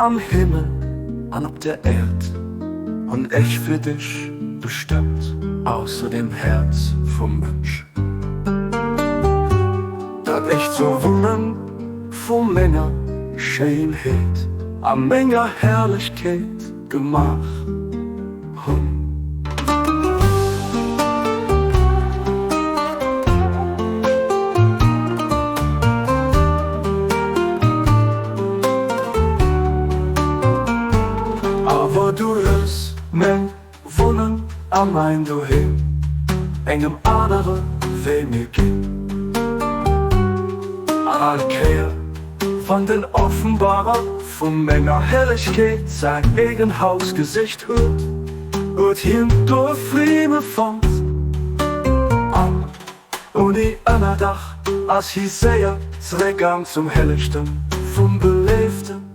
am Himmel, an ob der Erd, und ich für dich bestimmt, außer dem Herz vom Mensch. Dat ich so Wunden von Menge Schönheit, a Menge Herrlichkeit gemach. Aber du hörst mein Wohnen an mein Daheim, engem anderen will mir gehen. Alkehr von den Offenbarer von meiner Herrlichkeit sein eigen Hausgesicht hört hin durch Frieden fand an. Und die Anna Dach, als hieß sehr Zurückgang zum Helligsten vom Belebten.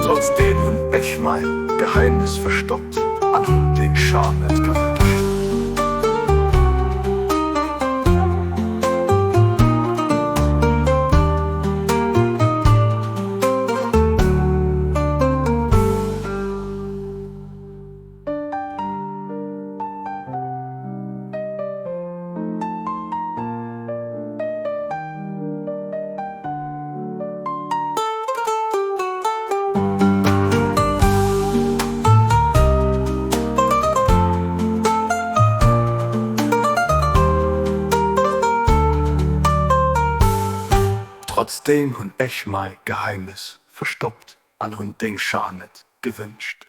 Trotzdem ich mein Geheimnis verstoppt, an den Scham nicht gewünscht. Trotzdem hun ich mein Geheimnis verstoppt, an hun den Scham nicht gewünscht.